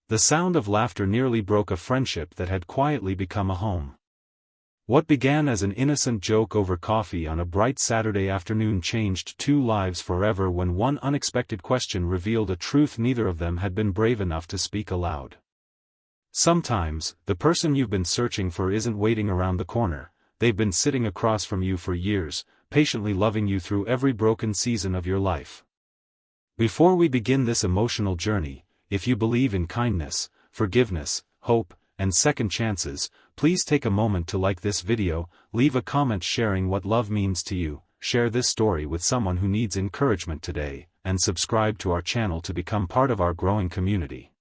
The sound of laughter nearly broke a friendship that had quietly become a home. What began as an innocent joke over coffee on a bright Saturday afternoon changed two lives forever when one unexpected question revealed a truth neither of them had been brave enough to speak aloud. Sometimes, the person you've been searching for isn't waiting around the corner, they've been sitting across from you for years, patiently loving you through every broken season of your life. Before we begin this emotional journey, if you believe in kindness, forgiveness, hope, and second chances, please take a moment to like this video, leave a comment sharing what love means to you, share this story with someone who needs encouragement today, and subscribe to our channel to become part of our growing community.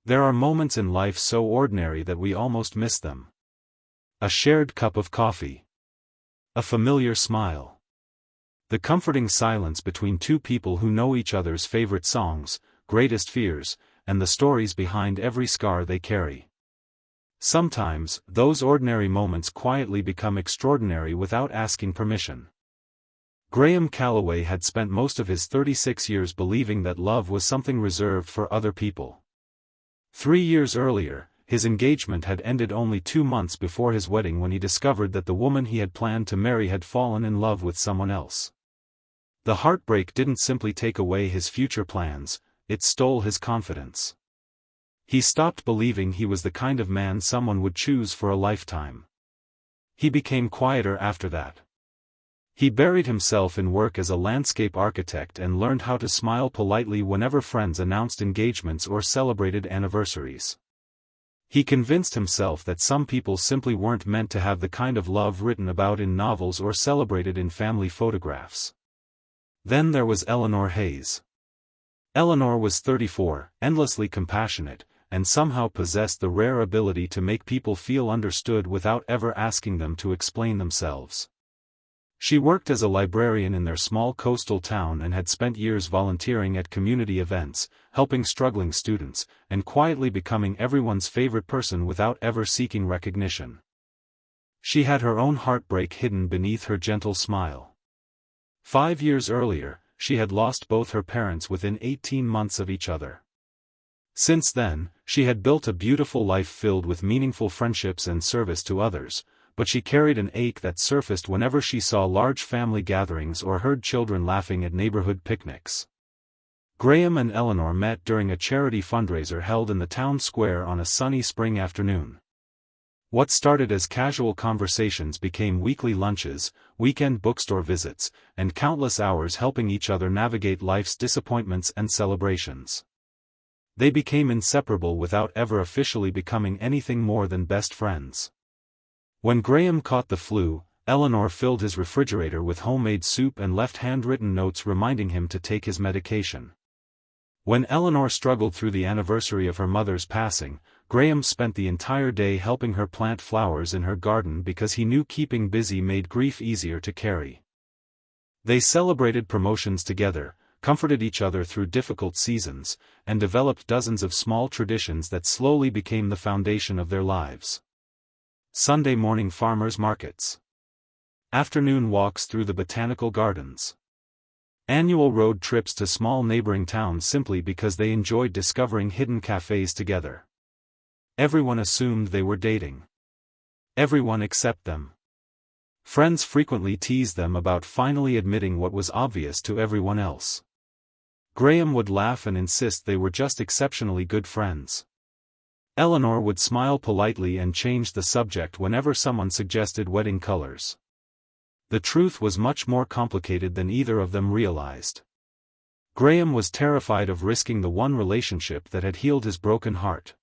There are moments in life so ordinary that we almost miss them. A shared cup of coffee. A familiar smile. The comforting silence between two people who know each other's favorite songs, greatest fears, and the stories behind every scar they carry. Sometimes, those ordinary moments quietly become extraordinary without asking permission. Graham Calloway had spent most of his 36 years believing that love was something reserved for other people. 3 years earlier, his engagement had ended only 2 months before his wedding when he discovered that the woman he had planned to marry had fallen in love with someone else. The heartbreak didn't simply take away his future plans, it stole his confidence. He stopped believing he was the kind of man someone would choose for a lifetime. He became quieter after that. He buried himself in work as a landscape architect and learned how to smile politely whenever friends announced engagements or celebrated anniversaries. He convinced himself that some people simply weren't meant to have the kind of love written about in novels or celebrated in family photographs. Then there was Eleanor Hayes. Eleanor was 34, endlessly compassionate, and somehow possessed the rare ability to make people feel understood without ever asking them to explain themselves. She worked as a librarian in their small coastal town and had spent years volunteering at community events, helping struggling students, and quietly becoming everyone's favorite person without ever seeking recognition. She had her own heartbreak hidden beneath her gentle smile. 5 years earlier, she had lost both her parents within 18 months of each other. Since then, she had built a beautiful life filled with meaningful friendships and service to others, but she carried an ache that surfaced whenever she saw large family gatherings or heard children laughing at neighborhood picnics. Graham and Eleanor met during a charity fundraiser held in the town square on a sunny spring afternoon. What started as casual conversations became weekly lunches, weekend bookstore visits, and countless hours helping each other navigate life's disappointments and celebrations. They became inseparable without ever officially becoming anything more than best friends. When Graham caught the flu, Eleanor filled his refrigerator with homemade soup and left handwritten notes reminding him to take his medication. When Eleanor struggled through the anniversary of her mother's passing, Graham spent the entire day helping her plant flowers in her garden because he knew keeping busy made grief easier to carry. They celebrated promotions together, comforted each other through difficult seasons, and developed dozens of small traditions that slowly became the foundation of their lives. Sunday morning farmers' markets. Afternoon walks through the botanical gardens. Annual road trips to small neighboring towns simply because they enjoyed discovering hidden cafes together. Everyone assumed they were dating. Everyone except them. Friends frequently teased them about finally admitting what was obvious to everyone else. Graham would laugh and insist they were just exceptionally good friends. Eleanor would smile politely and change the subject whenever someone suggested wedding colors. The truth was much more complicated than either of them realized. Graham was terrified of risking the one relationship that had healed his broken heart.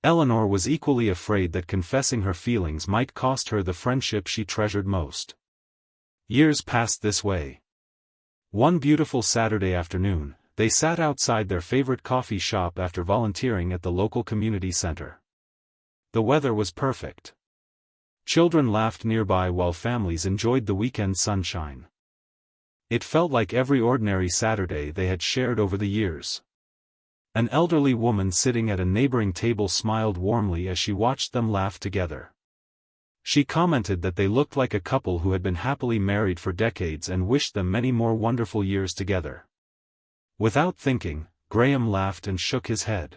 Eleanor was equally afraid that confessing her feelings might cost her the friendship she treasured most. Years passed this way. One beautiful Saturday afternoon, they sat outside their favorite coffee shop after volunteering at the local community center. The weather was perfect. Children laughed nearby while families enjoyed the weekend sunshine. It felt like every ordinary Saturday they had shared over the years. An elderly woman sitting at a neighboring table smiled warmly as she watched them laugh together. She commented that they looked like a couple who had been happily married for decades and wished them many more wonderful years together. Without thinking, Graham laughed and shook his head.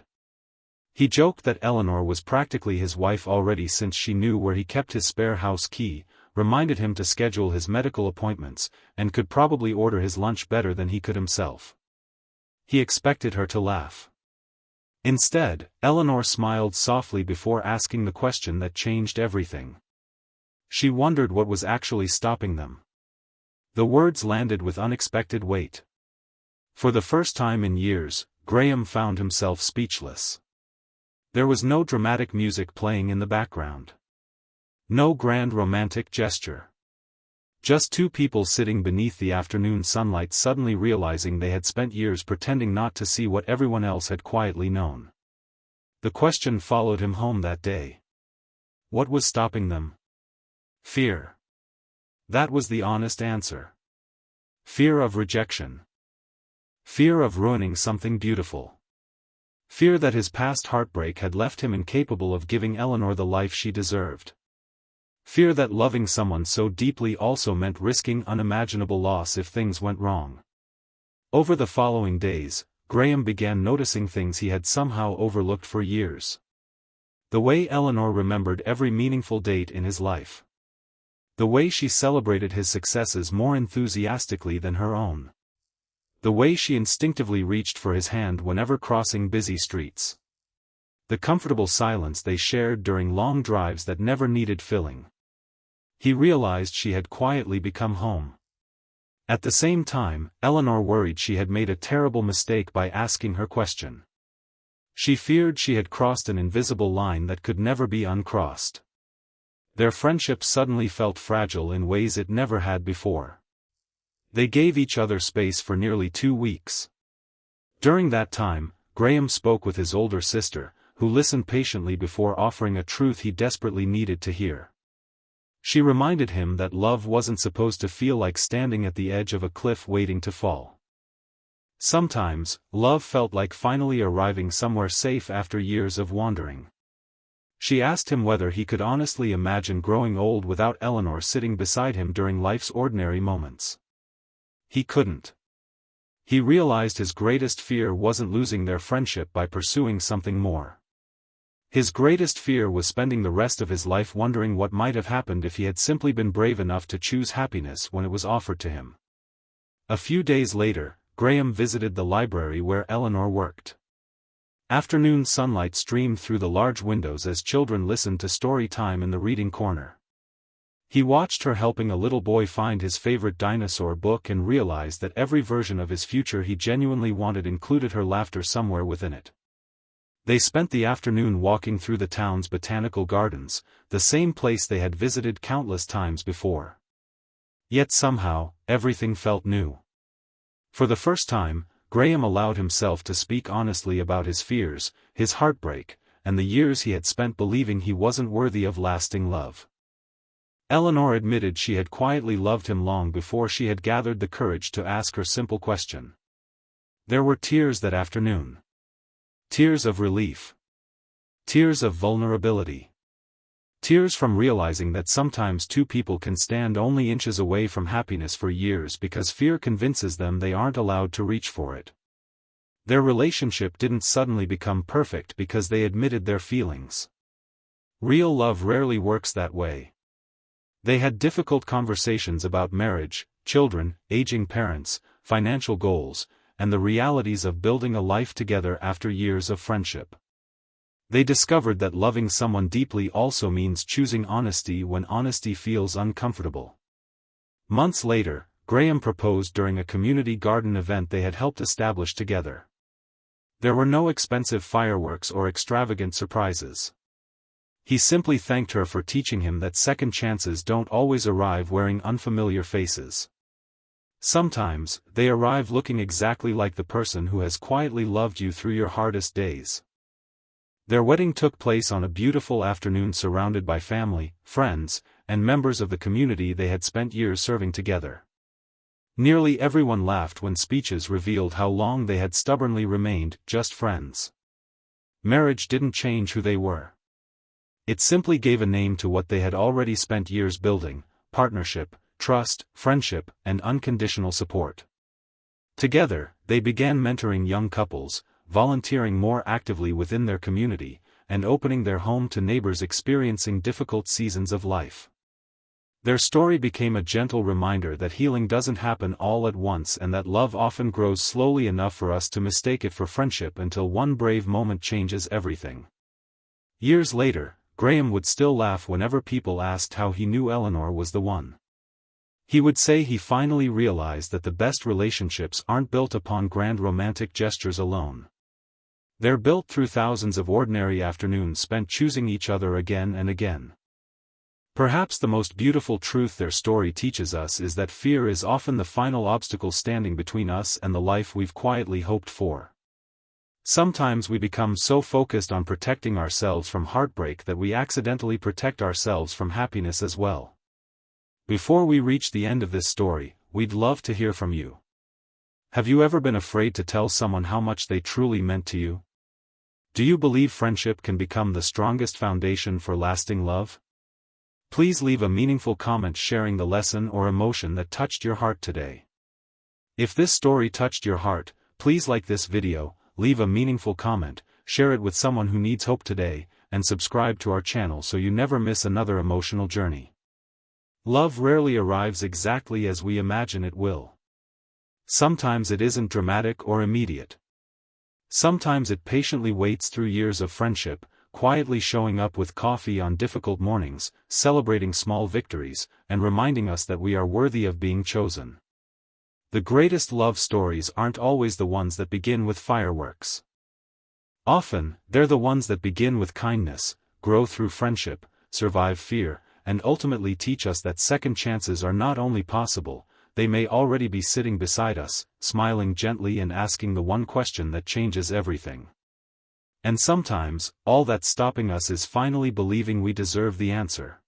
He joked that Eleanor was practically his wife already since she knew where he kept his spare house key, reminded him to schedule his medical appointments, and could probably order his lunch better than he could himself. He expected her to laugh. Instead, Eleanor smiled softly before asking the question that changed everything. She wondered what was actually stopping them. The words landed with unexpected weight. For the first time in years, Graham found himself speechless. There was no dramatic music playing in the background. No grand romantic gesture. Just two people sitting beneath the afternoon sunlight suddenly realizing they had spent years pretending not to see what everyone else had quietly known. The question followed him home that day. What was stopping them? Fear. That was the honest answer. Fear of rejection. Fear of ruining something beautiful. Fear that his past heartbreak had left him incapable of giving Eleanor the life she deserved. Fear that loving someone so deeply also meant risking unimaginable loss if things went wrong. Over the following days, Graham began noticing things he had somehow overlooked for years. The way Eleanor remembered every meaningful date in his life. The way she celebrated his successes more enthusiastically than her own. The way she instinctively reached for his hand whenever crossing busy streets. The comfortable silence they shared during long drives that never needed filling. He realized she had quietly become home. At the same time, Eleanor worried she had made a terrible mistake by asking her question. She feared she had crossed an invisible line that could never be uncrossed. Their friendship suddenly felt fragile in ways it never had before. They gave each other space for nearly 2 weeks. During that time, Graham spoke with his older sister, who listened patiently before offering a truth he desperately needed to hear. She reminded him that love wasn't supposed to feel like standing at the edge of a cliff waiting to fall. Sometimes, love felt like finally arriving somewhere safe after years of wandering. She asked him whether he could honestly imagine growing old without Eleanor sitting beside him during life's ordinary moments. He couldn't. He realized his greatest fear wasn't losing their friendship by pursuing something more. His greatest fear was spending the rest of his life wondering what might have happened if he had simply been brave enough to choose happiness when it was offered to him. A few days later, Graham visited the library where Eleanor worked. Afternoon sunlight streamed through the large windows as children listened to story time in the reading corner. He watched her helping a little boy find his favorite dinosaur book and realized that every version of his future he genuinely wanted included her laughter somewhere within it. They spent the afternoon walking through the town's botanical gardens, the same place they had visited countless times before. Yet somehow, everything felt new. For the first time, Graham allowed himself to speak honestly about his fears, his heartbreak, and the years he had spent believing he wasn't worthy of lasting love. Eleanor admitted she had quietly loved him long before she had gathered the courage to ask her simple question. There were tears that afternoon. Tears of relief. Tears of vulnerability. Tears from realizing that sometimes two people can stand only inches away from happiness for years because fear convinces them they aren't allowed to reach for it. Their relationship didn't suddenly become perfect because they admitted their feelings. Real love rarely works that way. They had difficult conversations about marriage, children, aging parents, financial goals, and the realities of building a life together after years of friendship. They discovered that loving someone deeply also means choosing honesty when honesty feels uncomfortable. Months later, Graham proposed during a community garden event they had helped establish together. There were no expensive fireworks or extravagant surprises. He simply thanked her for teaching him that second chances don't always arrive wearing unfamiliar faces. Sometimes, they arrive looking exactly like the person who has quietly loved you through your hardest days. Their wedding took place on a beautiful afternoon surrounded by family, friends, and members of the community they had spent years serving together. Nearly everyone laughed when speeches revealed how long they had stubbornly remained just friends. Marriage didn't change who they were. It simply gave a name to what they had already spent years building: partnership, trust, friendship, and unconditional support. Together, they began mentoring young couples, volunteering more actively within their community, and opening their home to neighbors experiencing difficult seasons of life. Their story became a gentle reminder that healing doesn't happen all at once and that love often grows slowly enough for us to mistake it for friendship until one brave moment changes everything. Years later, Graham would still laugh whenever people asked how he knew Eleanor was the one. He would say he finally realized that the best relationships aren't built upon grand romantic gestures alone. They're built through thousands of ordinary afternoons spent choosing each other again and again. Perhaps the most beautiful truth their story teaches us is that fear is often the final obstacle standing between us and the life we've quietly hoped for. Sometimes we become so focused on protecting ourselves from heartbreak that we accidentally protect ourselves from happiness as well. Before we reach the end of this story, we'd love to hear from you. Have you ever been afraid to tell someone how much they truly meant to you? Do you believe friendship can become the strongest foundation for lasting love? Please leave a meaningful comment sharing the lesson or emotion that touched your heart today. If this story touched your heart, please like this video, leave a meaningful comment, share it with someone who needs hope today, and subscribe to our channel so you never miss another emotional journey. Love rarely arrives exactly as we imagine it will. Sometimes it isn't dramatic or immediate. Sometimes it patiently waits through years of friendship, quietly showing up with coffee on difficult mornings, celebrating small victories, and reminding us that we are worthy of being chosen. The greatest love stories aren't always the ones that begin with fireworks. Often, they're the ones that begin with kindness, grow through friendship, survive fear, and ultimately teach us that second chances are not only possible, they may already be sitting beside us, smiling gently and asking the one question that changes everything. And sometimes, all that's stopping us is finally believing we deserve the answer.